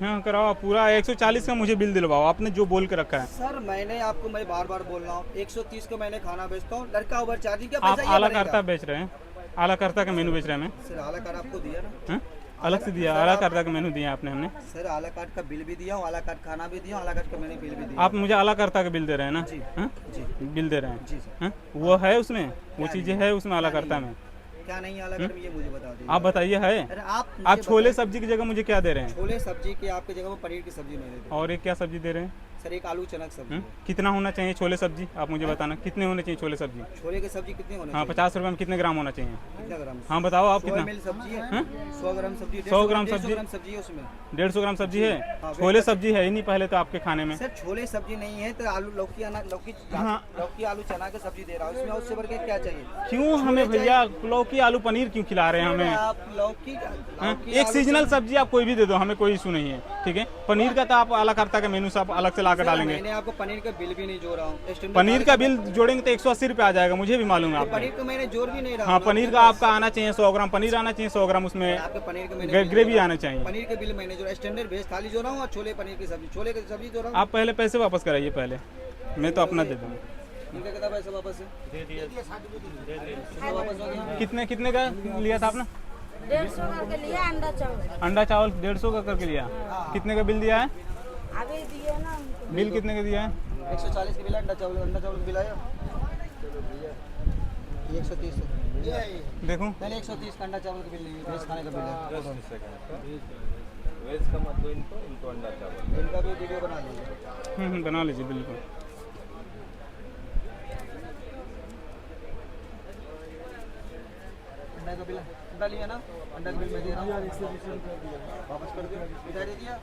हाँ कराओ पूरा 140 का मुझे बिल दिलवाओ, आपने जो बोल के रखा है। सर मैंने आपको मैं बार बार बोल रहा हूँ 130 को मैंने खाना बेचता हूँ, लड़का ओवर चार्जिंग का आप पैसा ये आला भरेगा। करता बेच रहे हैं, आला करता का मेनू बेच रहे हैं मैं। सर आला कार्ड आपको दिया ना? हाँ? अलग से दिया, आला करता का मेनू दिया आपने हमने। सर आला कार्ड का बिल भी दिया हूँ, आला कार्ड खाना भी दिया हूँ, आला कार्ड का मैंने बिल भी दिया। आप मुझे आला करता का बिल दे रहे हैं ना? जी। हाँ? जी बिल दे रहे हैं। जी सर। हाँ? वो है उसमें, वो चीज़ें है उसमें आला करता में। क्या नहीं आला कार्ड में ये मुझे बता दीजिए। आप बताइए है? अरे आप मुझे छोले बताइए। सब्जी की जगह मुझे क्या दे रहे हैं? छोले सब्जी के आपके जगह वो पनीर की सब्जी मैंने दी। और एक क्या सब्जी दे रहे हैं? सर एक आलू चना की सब्जी है। कितना होना चाहिए छोले सब्जी? आप मुझे बताना कितने होने चाहिए छोले सब्जी? छोले की सब्जी कितने होने हाँ चाहिए? 50 रुपये में कितने ग्राम होना चाहिए? कितना ग्राम? हाँ बताओ आप 100 कितना? ml सब्जी है, 100 ग्राम सब्जी, 100 ग्राम 150 सब्जी? ग्राम सब्जी है उसमें। 150 ग्राम सब्जी है? हाँ, छोले सब्जी है ही नहीं पहले तो आपके खाने में। सर छोले सब्जी नहीं है तो आलू लौकी हाँ। लौकी आलू चना की सब्जी दे रहा हूँ, उसमें उससे बढ़ के क्या चाहिए? क्यों हमें भैया लौकी आलू पनीर क्यों खिला रहे हैं हमें? आप लौकी हाँ? एक सीजनल सब्जी आप कोई भी दे दो, हमें कोई इशू नहीं है, ठीक है। पनीर का तो आप अलग करता का मेनू से आप अलग से ला कर डालेंगे। मैंने आपको पनीर का बिल भी नहीं जोड़ा हूँ। पनीर का बिल जोड़ेंगे तो 180 रुपये आ जाएगा, मुझे भी मालूम है आपको। पनीर को मैंने जोड़ भी नहीं रहा। हाँ पनीर का आपका आना चाहिए 100 ग्राम पनीर आना चाहिए, 100 ग्राम उसमें आपके पनीर का मैंने ग्रेवी आना चाहिए। पनीर के बिल मैंने जो स्टैंडर्ड वेज थाली जोड़ा हूँ और छोले पनीर की सब्जी, छोले की सब्जी जोड़ा हूँ। आप पहले पैसे वापस कराइए पहले, मैं तो अपना दे दूँगा। इनका कितना पैसा वापस है? दे दिया वापस हो गया। कितने कितने का लिया था आपने? 150 करके लिया अंडा चावल। अंडा चावल 150 का करके लिया। कितने का बिल दिया है? अभी दिए ना उनको। बिल कितने का दिया है? 140 के बिल अंडा चावल का बिल आया। ये 130 देखो मैंने 130 का अंडा चावल का बिल नहीं, वेज खाने का बिल है। वेज का मत दो इनको अंडा चावल। इनका भी वीडियो बना लीजिए। बना लीजिए बिल्कुल। अंडा का बिल अंडा लिया ना, अंडा का बिल मैं दे रहा हूँ, वापस कर दो। इधर दे दिया।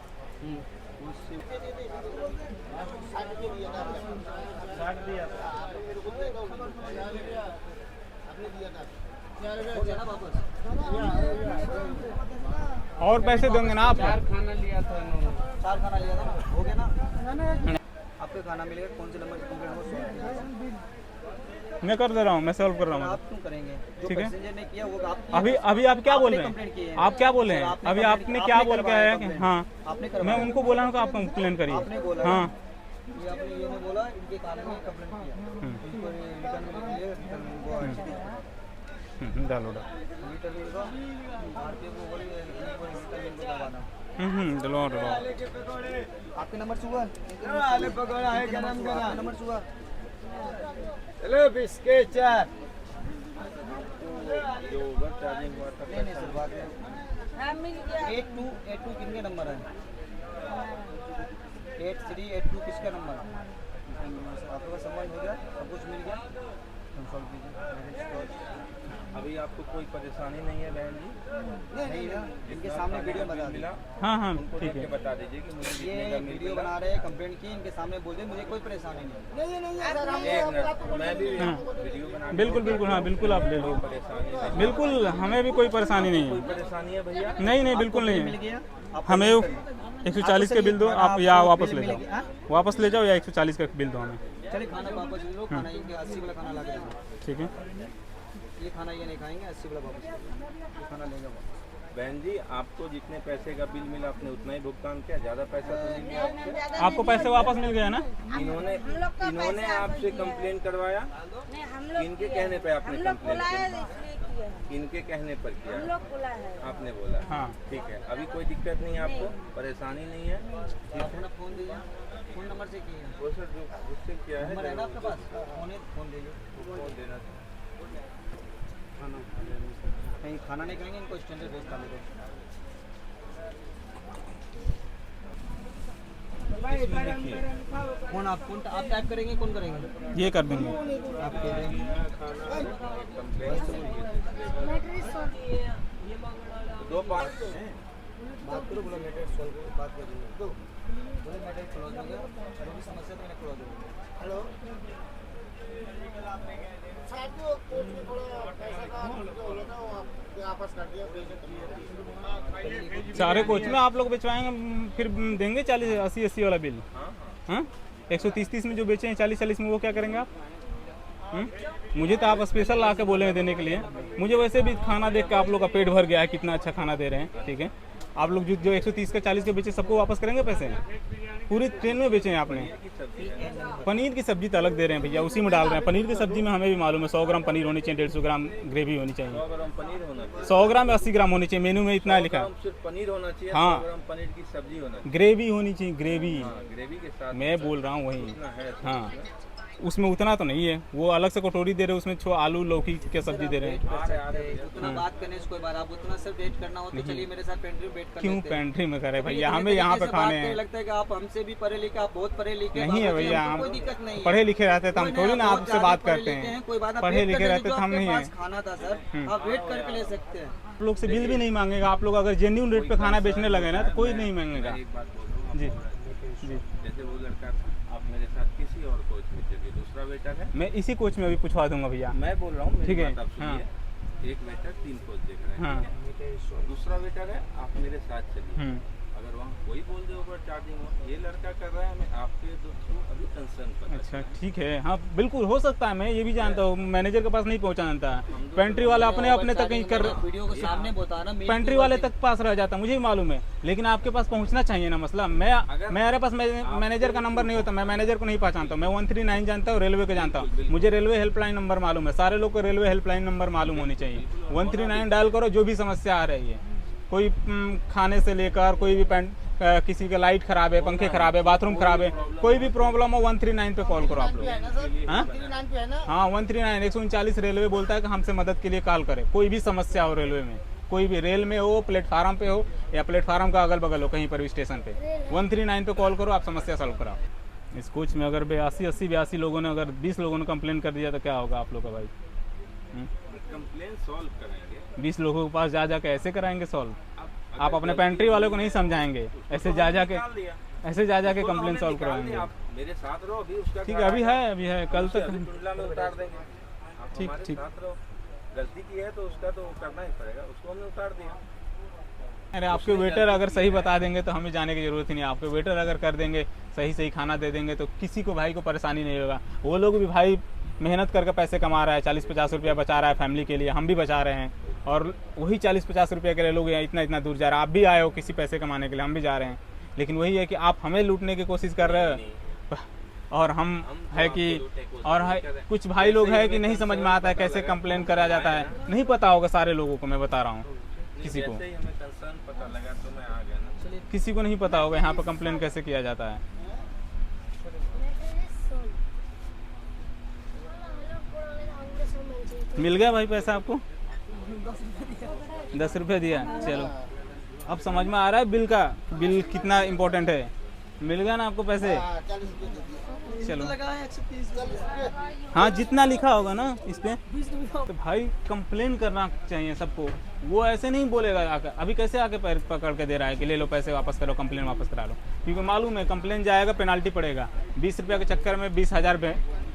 हो गया ना वापस? और पैसे देंगे ना आप? खाना लिया था इन्होंने। 4 खाना लिया था ना, हो गया ना? आपको खाना मिलेगा, कौन से नंबर की कंप्लेंट हो? मैं कर दे रहा हूँ, मैं सॉल्व कर रहा हूँ। आप क्यों करेंगे? जो ठीक है। पैसेंजर ने किया वो आप अभी आप क्या बोल रहे कंप्लेंट की हैं? है। आप क्या बोल रहे सर, हैं? आपने अभी कंप्लेंट- आपने क्या आपने बोल के करवाया आया कि कंप्लेंट। हाँ आपने मैं करवाया। उनको बोला हूँ कि आप कंप्लेन आपने करिए। बोला हाँ ये आपने ये नहीं बोला, इनके खाने में कंप्लेंट किया, इनको रिटर्न में लिए, रिटर्न में वो अच्छी दी। डालो रिटर्न में को भारतीय को बोलिए इनको रिटर्न में दबाना। डलो डलो। आपके नंबर से हुआ? आले पकौड़ा है गरम गरम। आपके नंबर से हुआ? चलो बिस्किट चार। नहीं नहीं सर बात है। हाँ मिल गया। 82 कितने नंबर है? 8382 किसका नंबर है? आपके पास सामान हो गया, सब कुछ मिल गया, कंसल्ट कीजिए। अभी आपको कोई परेशानी नहीं है बहन जी? नहीं ना, इनके सामने वीडियो बता मिला दी। हाँ हाँ उनको ठीक देख के है। बता दीजिए कि मुझे कितने ये का मिल वीडियो मिला। बना रहे हैं, कंप्लेंट की, इनके सामने बोल दे मुझे कोई परेशानी नहीं। एक मिनट मैं भी हाँ। वीडियो बना बिल्कुल बिल्कुल हाँ बिल्कुल आप ले लो। परेशानी नहीं। बिल्कुल हमें भी कोई परेशानी नहीं कोई है। परेशानी है भैया? नहीं नहीं बिल्कुल नहीं मिल है। गया आप हमें पेमेंट करिए। 140 के बिल दो हाँ, आप, या आपको वापस बिल ले मिलेगी, जाओ, हाँ? वापस ले जाओ या 140 का बिल दो हमें। चलिए खाना वापस ले लो, खाना ये 80 वाला खाना ला के दो। ठीक है। ये खाना ये नहीं खाएंगे, 80 वाला वापस, ये खाना लेंगे वापस। बहन जी आपको जितने पैसे का बिल मिला आपने उतना ही भुगतान किया, ज्यादा पैसा तो नहीं लिया आपसे। आपको पैसे वापस मिल गया ना? इन्होंने आपसे कंप्लेन करवाया, नहीं हम लोग इनके किए। कहने पे आपने हम लोग कंप्लेन बुलाए किया, इसलिए किए हैं। इनके कहने पर हम किया लोग बुलाए हैं। आपने बोला। हाँ। ठीक है, अभी कोई दिक्कत नहीं है आपको, परेशानी नहीं है। अपना फोन दीजिए, फोन नंबर से किए वो सर जो उससे क्या है नंबर है ना आपके पास, फोन दीजिए। फोन देना कहीं खाना नहीं खाएंगे, इनको स्टैंडर्ड बेस खा लेते। कौन आप टाइप करेंगे, कौन करेंगे? ये कर देंगे। आप करेंगे। दो पाँच बात करो, बोलो मैटर सॉल्व बात करेंगे। दो बोले मैटर क्लोज हो गया, जो भी समस्या तो मैंने क्लोज हो गया। हेलो सारे कोच में आप लोग बेचवाएंगे, फिर देंगे 40-80 वाला बिल? हाँ 130 में जो बेचे हैं 40 में वो क्या करेंगे आप? मुझे तो आप स्पेशल ला के बोले हैं देने के लिए। मुझे वैसे भी खाना देख के आप लोग का पेट भर गया है, कितना अच्छा खाना दे रहे हैं। ठीक है, आप लोग जो 130 का 40 के बेचे सबको वापस करेंगे पैसे? पूरी ट्रेन में बेचे हैं आपने। पनीर की सब्जी तो अलग दे रहे हैं भैया, उसी में डाल रहे हैं। पनीर की सब्जी में हमें भी मालूम है 100 ग्राम पनीर होनी चाहिए, 150 ग्राम ग्रेवी होनी चाहिए, 100 ग्राम पनीर होना चाहिए, 100 ग्राम 80 ग्राम होनी चाहिए। मेनू में इतना लिखा है, सिर्फ पनीर होना चाहिए। हाँ। 100 ग्राम पनीर की सब्जी होना चाहिए, ग्रेवी होनी चाहिए, ग्रेवी। हाँ, ग्रेवी के साथ मैं बोल रहा हूँ वही। इतना है हाँ, उसमें उतना तो नहीं है, वो अलग से कटोरी दे रहे हैं, उसमें आलू लौकी की सब्जी दे रहे हैं। उतना बात करने से कोई बात, आप उतना सिर्फ वेट करना हो तो चलिए मेरे साथ पेंट्री में वेट कर क्यों लेते हैं। पेंट्री में करे भैया, इतने हमें यहाँ पे तरीके से बात खाने करने हैं। लगता है कि आप हमसे भी पढ़े लिखे, आप बहुत पढ़े लिखे। नहीं है बाबा जी, भैया, हमको हम कोई दिक्कत नहीं है। पढ़े लिखे रहते तो हम कोई थोड़ी नहीं, ना आप आपसे ज्यादा बात पढ़े करते लिखे हैं। कोई बात, आप पढ़े वेट लिखे कर रहते लीजिए, तो हम जो नहीं आपके है। पास खाना था सर, आप वेट करके ले सकते हैं। आप लोग से बिल भी नहीं मांगेगा। आप लोग अगर जेन्यून रेट पे खाना बेचने लगे ना तो कोई नहीं मांगेगा। एक बात बोल रहा हूँ जी आपको, जी, जैसे वो लड़का था, आप मेरे साथ किसी और कोच में चलिए, दूसरा वेटर है, मैं इसी कोच में अभी पूछवा दूंगा भैया। मैं बोल रहा हूँ मेरी ठीक है, बात आप हाँ। सुनिए। एक वेटर 3 कोच देख रहे हैं, हाँ। ठीक है? दूसरा वेटर है, आप मेरे साथ चलिए। हम्म, अगर वहाँ कोई बोल दे ओवर चार्जिंग हो, ये लड़का कर रहा है, मैं आपके थ्रू अभी कंसर्न पर। अच्छा ठीक है, हाँ बिल्कुल हो सकता है। मैं ये भी जानता हूँ मैनेजर के पास नहीं पहुँचा जानता है, पेंट्री वाला अपने अपने तक ही कर, वीडियो को सामने बताना, पेंट्री वाले तक पास रह जाता, मुझे भी मालूम है। लेकिन आपके पास पहुंचना चाहिए ना मसला। मेरे पास मैनेजर का नंबर नहीं होता, मैं मैनेजर को नहीं पहचानता। मैं 139 जानता हूँ, रेलवे का जानता हूँ। मुझे रेलवे हेल्पलाइन नंबर मालूम है, सारे लोग को रेलवे हेल्पलाइन नंबर मालूम होनी चाहिए। 139 डायल करो, जो भी समस्या आ रही है, कोई खाने से लेकर कोई भी किसी का लाइट खराब है, पंखे खराब है, बाथरूम खराब है, कोई भी प्रॉब्लम हो 139 पे कॉल करो आप लोग। हाँ 139 139 रेलवे बोलता है कि हमसे मदद के लिए कॉल करें। कोई भी समस्या हो रेलवे में, कोई भी रेल में हो, प्लेटफार्म पे हो या प्लेटफार्म का अगल बगल हो, कहीं पर भी स्टेशन पे 139 पे कॉल करो, आप समस्या सॉल्व कराओ। इस कोच में अगर 82 लोगों ने, अगर 20 लोगों ने कंप्लेन कर दिया तो क्या होगा आप लोग का भाई? कंप्लेन सॉल्व करेंगे। 20 लोगों के पास जा जाके ऐसे कराएंगे सॉल्व? आप अपने पेंट्री वाले को नहीं समझाएंगे, ऐसे जा जाके कंप्लेन सॉल्व कराएंगे? आप मेरे साथ रहो, अभी उसका ठीक है, अभी है कल तक। टुंडला में उतार देंगे। आप ठीक, हमारे ठीक। साथ रहो, गलती की है तो उसका तो करना ही पड़ेगा, उसको हमने उतार दिया। अरे आपके वेटर अगर सही बता देंगे तो हमें जाने की जरूरत ही नहीं। आपके वेटर अगर कर देंगे, सही खाना दे देंगे तो किसी को भाई को परेशानी नहीं होगा। वो लोग भी भाई मेहनत करके पैसे कमा रहा है, 40-50 रुपया बचा रहा है फैमिली के लिए, हम भी बचा रहे हैं। और वही 40-50 रुपये के लिए लोग इतना दूर जा रहे हैं। आप भी आए हो किसी पैसे कमाने के लिए, हम भी जा रहे हैं। लेकिन वही है कि आप हमें लूटने की कोशिश कर रहे हो, और हम है कि और है कुछ भाई लोग है कि नहीं समझ में आता है कैसे कंप्लेन करा जाता है। नहीं पता होगा सारे लोगों को, मैं बता रहा हूँ। किसी को जैसे ही हमें कंसर्न पता लगा तो मैं आ गया ना। किसी को नहीं पता होगा यहाँ पर कंप्लेन कैसे किया जाता है। मिल गया भाई पैसा आपको? 10 रुपये दिया, चलो अब समझ में आ रहा है बिल कितना इम्पोर्टेंट है। मिल गया ना आपको पैसे? चलो हाँ, जितना लिखा होगा ना इस पे। तो भाई कंप्लेन करना चाहिए सबको। वो ऐसे नहीं बोलेगा आकर, अभी कैसे आके पैर पकड़ के दे रहा है कि ले लो पैसे वापस करो, कंप्लेन वापस करा लो। क्योंकि मालूम है कंप्लेन जाएगा, पेनाल्टी पड़ेगा। 20 रुपये के चक्कर में 20,000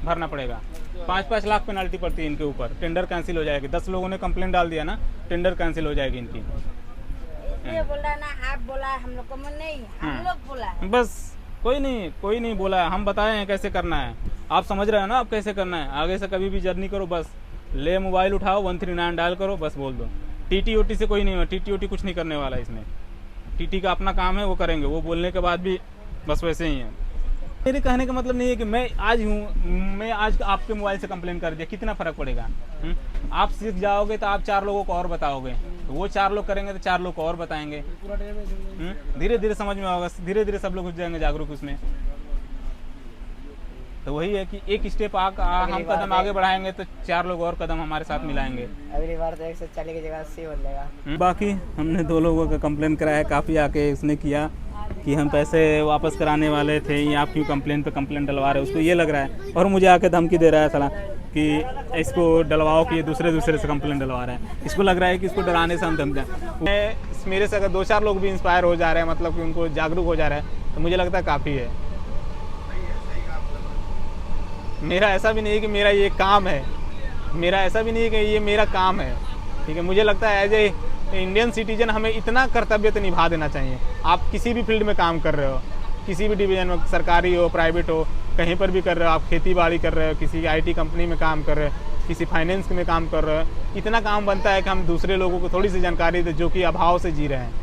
भरना पड़ेगा। 5-5 लाख पेनाल्टी पड़ती है इनके ऊपर। टेंडर कैंसिल हो जाएगी। 10 लोगों ने कंप्लेन डाल दिया ना, टेंडर कैंसिल हो जाएगी इनकी। ये बोला ना, आप बोला है, हम लोग को मन नहीं, हम लोग बोला है। बस कोई नहीं बोला है, हम बताए हैं कैसे करना है। आप समझ रहे हो ना, आप कैसे करना है। आगे से कभी भी जर्नी करो, बस ले मोबाइल उठाओ, 139 डायल करो, बस बोल दो TTOT से कोई नहीं हुआ, TTOT कुछ नहीं करने वाला इसमें। TT का अपना काम है, वो करेंगे, वो बोलने के बाद भी बस वैसे ही है। मेरे कहने का मतलब नहीं है कि मैं आज आपके मोबाइल से कंप्लेन कर दिया, कितना फ़र्क पड़ेगा? आप सीख जाओगे तो आप 4 लोगों को और बताओगे, तो वो 4 लोग करेंगे तो 4 लोग को और बताएंगे। धीरे धीरे समझ में होगा, धीरे धीरे सब लोग हो जाएंगे जागरूक उसमें। तो वही है कि एक स्टेप हम कदम आगे बढ़ाएंगे तो 4 लोग और कदम हमारे साथ मिलाएंगे। अगली बार तो 140 की जगह 80 बोलेगा। बाकी हमने 2 लोगों का कंप्लेन कराया है, काफ़ी आके उसने किया कि हम पैसे वापस कराने वाले थे, ये आप क्यों कंप्लेन पे कंप्लेन डलवा रहे हो, उसको ये लग रहा है। और मुझे आके धमकी दे रहा है साला कि इसको डलवाओ कि ये दूसरे से कंप्लेन डलवा रहा है। इसको लग रहा है कि इसको डराने से हम धमकी, मेरे से अगर 2-4 लोग भी इंस्पायर हो जा रहे हैं, मतलब कि उनको जागरूक हो जा रहा है, तो मुझे लगता है काफ़ी है। मेरा ऐसा भी नहीं है कि मेरा ये काम है, मेरा ऐसा भी नहीं है कि ये मेरा काम है, ठीक है। मुझे लगता है एज ए इंडियन सिटीजन हमें इतना कर्तव्य तो निभा देना चाहिए। आप किसी भी फील्ड में काम कर रहे हो, किसी भी डिवीजन में, सरकारी हो, प्राइवेट हो, कहीं पर भी कर रहे हो, आप खेती बाड़ी कर रहे हो, किसी IT कंपनी में काम कर रहे हो, किसी फाइनेंस में काम कर रहे हो, इतना काम बनता है कि हम दूसरे लोगों को थोड़ी सी जानकारी दें जो कि अभाव से जी रहे हैं।